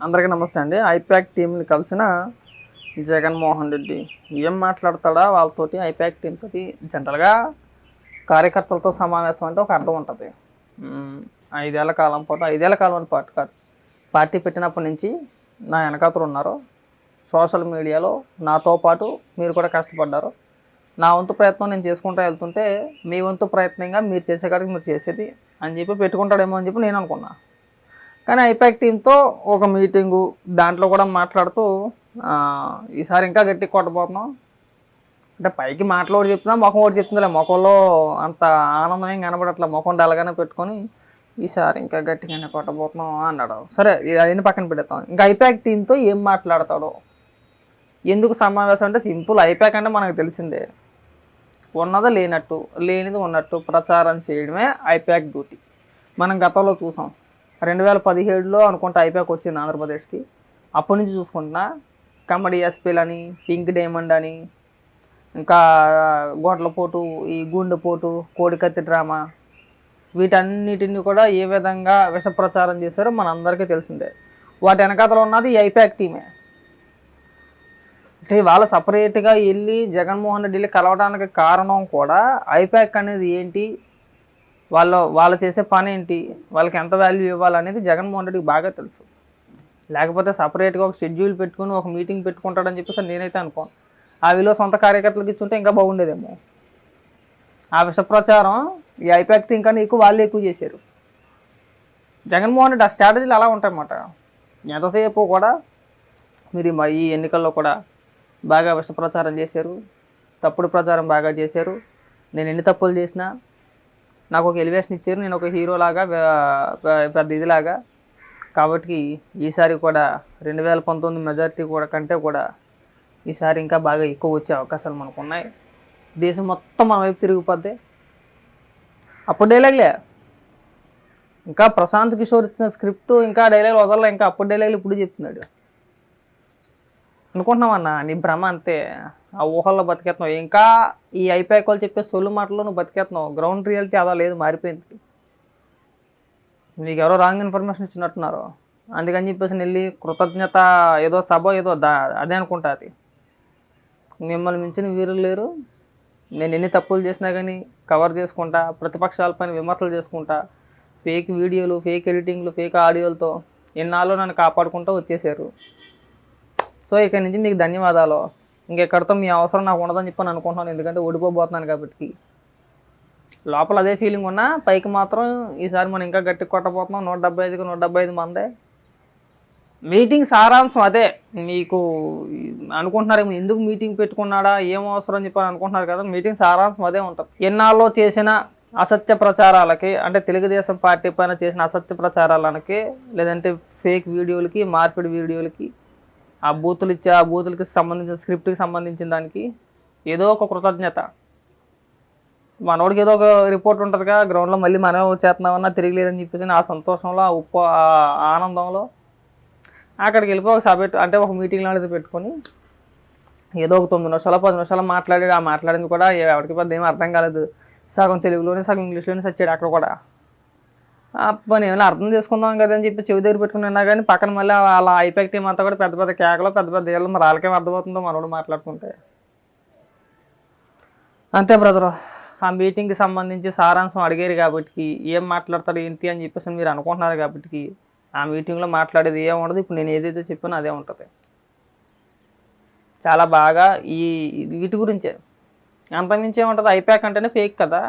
అందరికీ నమస్తే అండి. ఐపాక్ టీంని కలిసిన జగన్మోహన్ రెడ్డి ఏం మాట్లాడతాడా వాళ్ళతోటి? ఐపాక్ టీం తోటి జనరల్గా కార్యకర్తలతో సమావేశం అంటే ఒక అర్థం ఉంటుంది. 5 ఏళ్ల కాలం పాటు, 5 ఏళ్ల కాలం పాటు కాదు, పార్టీ పెట్టినప్పటి నుంచి నా వెనకాతలు ఉన్నారు. సోషల్ మీడియాలో నాతో పాటు మీరు కూడా కష్టపడ్డారు. నా వంతు ప్రయత్నం నేను చేసుకుంటూ వెళ్తుంటే మీ వంతు ప్రయత్నంగా మీరు చేసే కాడికి మీరు చేసేది అని చెప్పి పెట్టుకుంటాడేమో అని చెప్పి నేను అనుకున్నా. కానీ ఐపాక్ టీంతో ఒక మీటింగు, దాంట్లో కూడా మాట్లాడుతూ ఈసారి ఇంకా గట్టి కొట్టబోతున్నాం అంటే పైకి మాటలు ఒకటి చెప్తున్నా, ముఖం ఒకటి చెప్తుందిలే, ముఖంలో అంత ఆనందం ఏం కనబడట్లే, ముఖం డల్గానే పెట్టుకొని ఈసారి ఇంకా గట్టిగానే కొట్టబోతున్నాం అన్నాడు. సరే, అవన్నీ పక్కన పెడతాం. ఇంకా ఐపాక్ టీంతో ఏం మాట్లాడతాడో, ఎందుకు సమావేశం అంటే సింపుల్. ఐపాక్ అంటే మనకు తెలిసిందే, ఉన్నది లేనట్టు, లేనిది ఉన్నట్టు ప్రచారం చేయడమే ఐపాక్ డ్యూటీ. మనం గతంలో చూసాం. 2017లో అనుకుంటా ఐపాక్ వచ్చింది ఆంధ్రప్రదేశ్కి. అప్పటి నుంచి చూసుకుంటున్నా కమెడీ ఎస్పీలని, పింక్ డైమండ్ అని, ఇంకా గొడ్లపోటు, ఈ గుండెపోటు, కోడికత్తి డ్రామా, వీటన్నిటిని కూడా ఏ విధంగా విష ప్రచారం చేశారో మనందరికీ తెలిసిందే. వాటి వెనకాతలో ఉన్నది ఈ ఐపాక్ టీమే. అంటే వాళ్ళ సపరేట్గా వెళ్ళి జగన్మోహన్ రెడ్డి కలవడానికి కారణం కూడా ఐపాక్ అనేది ఏంటి, వాళ్ళు చేసే పని ఏంటి, వాళ్ళకి ఎంత వాల్యూ ఇవ్వాలనేది జగన్మోహన్ రెడ్డికి బాగా తెలుసు. లేకపోతే సపరేట్గా ఒక షెడ్యూల్ పెట్టుకుని ఒక మీటింగ్ పెట్టుకుంటాడని చెప్పేసి నేనైతే అనుకోను. ఆ విలువ సొంత కార్యకర్తలకు ఇచ్చుంటే ఇంకా బాగుండేదేమో. ఆ విష ప్రచారం ఈ ఐపాక్ టీం కన్నా వాళ్ళే ఎక్కువ చేశారు. జగన్మోహన్ రెడ్డి ఆ స్ట్రాటజీలు అలా ఉంటాయన్నమాట. ఎంతసేపు కూడా మీరు ఈ ఎన్నికల్లో కూడా బాగా విష ప్రచారం చేశారు, తప్పుడు ప్రచారం బాగా చేశారు, నేను ఎన్ని తప్పులు చేసినా నాకు ఒక ఎలివేషన్ ఇచ్చారు, నేను ఒక హీరోలాగా పెద్ద ఇదిలాగా. కాబట్టి ఈసారి కూడా 2019 మెజారిటీ కూడా కంటే కూడా ఈసారి ఇంకా బాగా ఎక్కువ వచ్చే అవకాశాలు మనకు ఉన్నాయి. దేశం మొత్తం మన వైపు తిరిగిపోద్ది. అప్పుడు డైలాగ్లే, ఇంకా ప్రశాంత్ కిషోర్ ఇచ్చిన స్క్రిప్ట్ ఇంకా డైలాగ్ వదలలే, ఇంకా అప్పుడు డైలాగ్లు ఇప్పుడు చెప్తున్నాడు. అనుకుంటున్నామన్నా, నీ భ్రమ అంతే, ఆ ఊహల్లో బతికేస్తున్నావు. ఇంకా ఈ ఐపాక్ వాళ్ళు చెప్పే సొల్లు మాటల్లో నువ్వు బతికేస్తున్నావు. గ్రౌండ్ రియాలిటీ అలా లేదు, మారిపోయింది. మీకు ఎవరో రాంగ్ ఇన్ఫర్మేషన్ ఇచ్చినట్టున్నారు, అందుకని చెప్పేసి వెళ్ళి కృతజ్ఞత ఏదో సభ ఏదో అదే అనుకుంటా. అది మిమ్మల్ని మించిన వీరులు లేరు. నేను ఎన్ని తప్పులు చేసినా కానీ కవర్ చేసుకుంటా, ప్రతిపక్షాలపైన విమర్శలు చేసుకుంటా, ఫేక్ వీడియోలు, ఫేక్ ఎడిటింగ్లు, ఫేక్ ఆడియోలతో ఎన్నాళ్ళు నన్ను కాపాడుకుంటూ వచ్చేసారు. సో ఇక్కడి నుంచి మీకు ధన్యవాదాలు. ఇంకెక్కడితో మీ అవసరం నాకు ఉండదని చెప్పని అనుకుంటున్నాను, ఎందుకంటే ఓడిపోబోతున్నాను కాబట్టి. లోపల అదే ఫీలింగ్ ఉన్నా పైకి మాత్రం ఈసారి మనం ఇంకా గట్టి కొట్టబోతున్నాం. 175కి 175 మందే. మీటింగ్ సారాంశం అదే. మీకు అనుకుంటున్నారేమో ఎందుకు మీటింగ్ పెట్టుకున్నాడా, ఏం అవసరం అని చెప్పని అనుకుంటున్నారు కదా. మీటింగ్ సారాంశం అదే ఉంటుంది. ఎన్నాళ్ళలో చేసిన అసత్య ప్రచారాలకి, అంటే తెలుగుదేశం పార్టీ పైన చేసిన అసత్య ప్రచారాలకి, లేదంటే ఫేక్ వీడియోలకి, మార్పిడి వీడియోలకి, ఆ బూతులకి సంబంధించిన స్క్రిప్ట్కి సంబంధించిన దానికి ఏదో ఒక కృతజ్ఞత. మనోడికి ఏదో ఒక రిపోర్ట్ ఉంటుందిగా గ్రౌండ్లో, మళ్ళీ మనం వచ్చేస్తున్నామన్నా తిరగలేదని చెప్పేసి ఆ సంతోషంలో, ఆ ఆనందంలో అక్కడికి వెళ్ళిపోయి ఒక సభ అంటే ఒక మీటింగ్ లాంటిది పెట్టుకొని ఏదో ఒక 9 నిమిషాలు 10 నిమిషాలు మాట్లాడాడు. ఆ మాట్లాడింది కూడా ఎవరికి పెద్ద ఏమీ అర్థం కాలేదు. సగం తెలుగులోనే సగం ఇంగ్లీష్లోనే సచ్చాడు అక్కడ కూడా. పని ఏమైనా అర్థం చేసుకుందాం కదా అని చెప్పి చెవి దగ్గర పెట్టుకున్నా కానీ పక్కన మళ్ళీ వాళ్ళ ఐపాక్ టీం అంతా కూడా పెద్ద పెద్ద కేకలు, పెద్ద పెద్ద ఏళ్ళు. మరి వాళ్ళకేం అర్థమవుతుందో మనోడు మాట్లాడుకుంటే. అంతే బ్రదరు. ఆ మీటింగ్కి సంబంధించి సారాంశం అడిగారు కాబట్టి, ఏం మాట్లాడతాడు ఏంటి అని చెప్పేసి మీరు అనుకుంటున్నారు కాబట్టి, ఆ మీటింగ్లో మాట్లాడేది ఏం ఉండదు. ఇప్పుడు నేను ఏదైతే చెప్పానో అదే ఉంటుంది. చాలా బాగా వీటి గురించే, అంతమించి ఏముంటుంది. ఐపాక్ అంటేనే ఫేక్ కదా.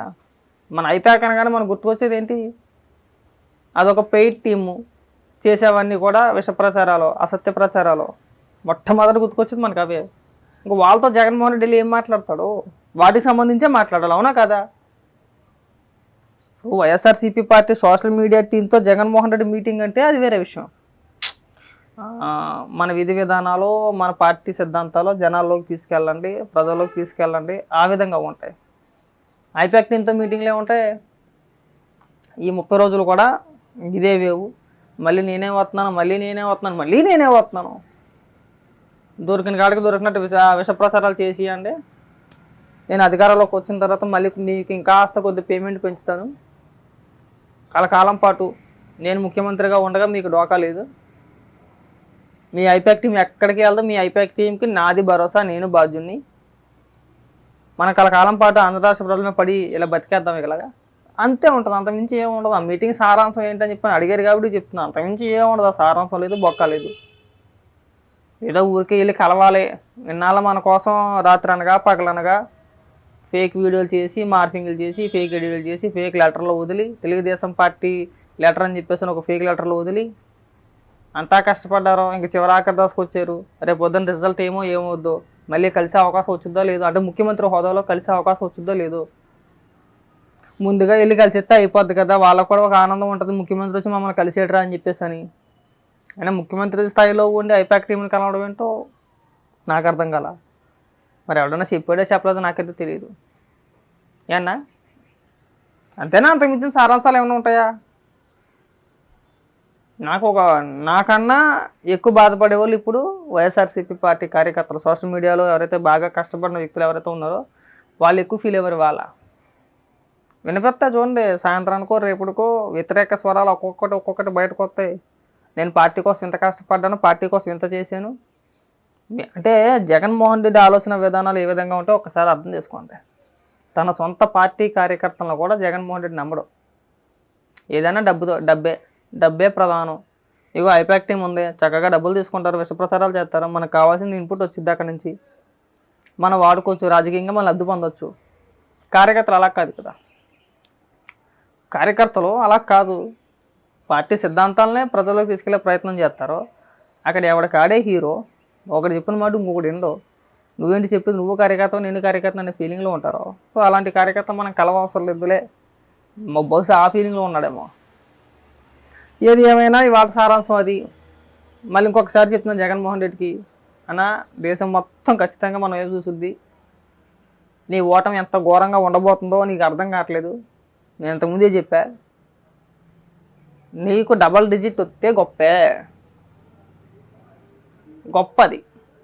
మన ఐపాక్ అనగానే మనకు గుర్తుకొచ్చేది ఏంటి, అదొక పెయిడ్ టీము. చేసేవన్నీ కూడా విష ప్రచారాలు, అసత్య ప్రచారాలు. మొట్టమొదటి గుర్తుకొచ్చేది మనకు అవే. ఇంకా వాళ్ళతో జగన్మోహన్ రెడ్డి ఏం మాట్లాడతాడు, వాటికి సంబంధించే మాట్లాడాలి, అవునా కదా. వైఎస్ఆర్సీపీ పార్టీ సోషల్ మీడియా టీంతో జగన్మోహన్ రెడ్డి మీటింగ్ అంటే అది వేరే విషయం. మన విధి విధానాలు, మన పార్టీ సిద్ధాంతాలు జనాల్లోకి తీసుకెళ్ళండి, ప్రజల్లోకి తీసుకెళ్ళండి, ఆ విధంగా ఉంటాయి. ఐపాక్ టీంతో మీటింగ్లు ఏముంటాయి, ఈ 30 రోజులు కూడా ఇదే వేవు. మళ్ళీ నేనే వస్తున్నాను, దొరికిన కాడికి దొరికినట్టు విష ప్రచారాలు చేసియండి. నేను అధికారంలోకి వచ్చిన తర్వాత మళ్ళీ నీకు ఇంకాస్త కొద్ది పేమెంట్ పెంచుతాను, కలకాలం పాటు నేను ముఖ్యమంత్రిగా ఉండగా మీకు డోకా లేదు, మీ ఐపాక్ టీం ఎక్కడికి వెళ్దాం, మీ ఐపాక్ టీంకి నాది భరోసా, నేను బాధ్యుని. మన కలకాలం పాటు ఆంధ్ర రాష్ట్ర ప్రజల పడి ఇలా బతికేద్దాం ఇలాగా, అంతే ఉంటుంది. అంతమించి ఏముండదు. ఆ మీటింగ్ సారాంశం ఏంటని చెప్పి అడిగారు కాబట్టి చెప్తున్నాను. అంతమించి ఏముండదు. ఆ సారాంశం లేదు, బొక్క లేదు. ఏదో ఊరికి వెళ్ళి కలవాలి. ఇన్నాళ్ళు మన కోసం రాత్రి అనగా పగలనగా ఫేక్ వీడియోలు చేసి, మార్పింగ్లు చేసి, ఫేక్ ఎడియోలు చేసి, ఫేక్ లెటర్లు వదిలి, తెలుగుదేశం పార్టీ లెటర్ అని చెప్పేసి ఒక ఫేక్ లెటర్లు వదిలి అంతా కష్టపడ్డారు. ఇంక చివరి ఆఖరి దశకు వచ్చారు. రేపు పొద్దున్న రిజల్ట్ ఏమవుద్దో, మళ్ళీ కలిసే అవకాశం వచ్చిందో లేదో, అంటే ముఖ్యమంత్రి హోదాలో కలిసే అవకాశం వచ్చిందో లేదో. ముందుగా వెళ్ళి కలిసిస్తే అయిపోద్ది కదా, వాళ్ళకు కూడా ఒక ఆనందం ఉంటుంది. ముఖ్యమంత్రి వచ్చి మమ్మల్ని కలిసేటరా అని చెప్పేసి అని. అయినా ముఖ్యమంత్రి స్థాయిలో ఉండి ఐపాక్ టీంని కలవడం ఏంటో నాకు అర్థం కాల. మరి ఎవడన్నా చెప్పాడో చెప్పలేదో నాకైతే తెలియదు. ఏమన్నా అంతేనా? అంతకు మించిన సారాంశాలు ఏమైనా ఉంటాయా? నాకన్నా ఎక్కువ బాధపడే వాళ్ళు ఇప్పుడు వైఎస్ఆర్సీపీ పార్టీ కార్యకర్తలు. సోషల్ మీడియాలో ఎవరైతే బాగా కష్టపడిన వ్యక్తులు ఎవరైతే ఉన్నారో వాళ్ళు ఎక్కువ ఫీల్ అయ్యారు. వాళ్ళ వినిపిస్తా చూడండి, సాయంత్రానికో రేపుడికో వ్యతిరేక స్వరాలు ఒక్కొక్కటి బయటకు వస్తాయి. నేను పార్టీ కోసం ఇంత కష్టపడ్డాను, పార్టీ కోసం ఇంత చేశాను. అంటే జగన్మోహన్ రెడ్డి ఆలోచన విధానాలు ఏ విధంగా ఉంటే ఒకసారి అర్థం చేసుకోండి. తన సొంత పార్టీ కార్యకర్తలను కూడా జగన్మోహన్ రెడ్డి నమ్మడం. ఏదైనా డబ్బే ప్రధానం. ఇగో ఐపాక్ టీం ఉంది, చక్కగా డబ్బులు తీసుకుంటారు, విషప్రచారాలు చేస్తారు. మనకు కావాల్సిన ఇన్పుట్ వచ్చింది అక్కడి నుంచి, మనం వాడుకోవచ్చు, రాజకీయంగా మనం లబ్ధి పొందొచ్చు. కార్యకర్తలు అలా కాదు కదా. కార్యకర్తలు అలా కాదు. పార్టీ సిద్ధాంతాలనే ప్రజల్లోకి తీసుకెళ్లే ప్రయత్నం చేస్తారు. అక్కడ ఎవడికి ఆడే హీరో, ఒకటి చెప్పిన మాట ఇంకొకటి ఏందో, నువ్వేంటి చెప్పింది, నువ్వు కార్యకర్త నేను కార్యకర్త అనే ఫీలింగ్లో ఉంటారు. సో అలాంటి కార్యకర్త మనం కలవవసరం లేదులే, బహుశా ఆ ఫీలింగ్లో ఉన్నాడేమో. ఏది ఏమైనా ఇవాళ సారాంశం అది. మళ్ళీ ఇంకొకసారి చెప్తున్నాను జగన్మోహన్ రెడ్డికి, అన్న దేశం మొత్తం ఖచ్చితంగా మనం ఏం చూసుద్ది. నీ ఓటమి ఎంత ఘోరంగా ఉండబోతుందో నీకు అర్థం కావట్లేదు. నేను ఇంతకుముందే చెప్పా, నీకు డబల్ డిజిట్ వస్తే గొప్పది.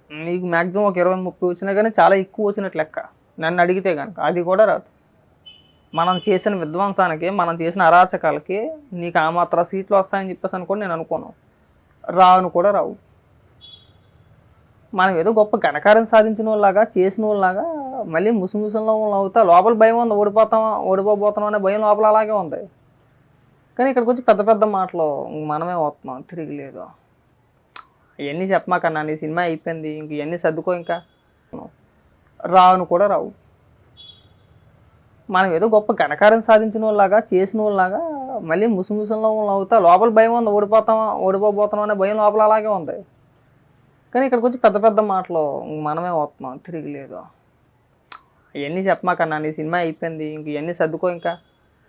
నీకు మ్యాక్సిమం ఒక 20-30 వచ్చినా కానీ చాలా ఎక్కువ వచ్చినట్లు లెక్క నన్ను అడిగితే కనుక. అది కూడా రాదు. మనం చేసిన విధ్వంసానికి, మనం చేసిన అరాచకాలకి నీకు ఆ మాత్రం సీట్లు వస్తాయని చెప్పేసి అనుకోండి, నేను అనుకోను. రాను కూడా రావు. మనం ఏదో గొప్ప ఘనకార్యం సాధించిన వాళ్ళలాగా, చేసిన వాళ్ళలాగా మళ్ళీ ముసుముసంలో అవుతా. లోపల భయం ఉంది, ఓడిపోబోతున్నాం అనే భయం లోపల అలాగే ఉంది. కానీ ఇక్కడికి వచ్చి పెద్ద పెద్ద మాటలు మనమే వస్తున్నాం, తిరిగిలేదు. ఇవన్నీ చెప్పమాకన్నా, నీ సినిమా అయిపోయింది, ఇంక ఇవన్నీ సర్దుకో. ఇంకా రాను కూడా రావు. మనం ఏదో గొప్ప ఘనకార్యం సాధించిన వాళ్ళలాగా, చేసిన వాళ్ళలాగా మళ్ళీ ముసుముసంలో అవుతా. లోపల భయం ఉంది, ఓడిపోబోతున్నాం అనే భయం లోపల అలాగే ఉంది. కానీ ఇక్కడికి వచ్చి పెద్ద పెద్ద మాటలు మనమే వస్తున్నాం, తిరిగిలేదు. ఇవన్నీ చెప్పమాకన్నా, నీ సినిమా అయిపోయింది, ఇంక ఇవన్నీ సర్దుకో. ఇంకా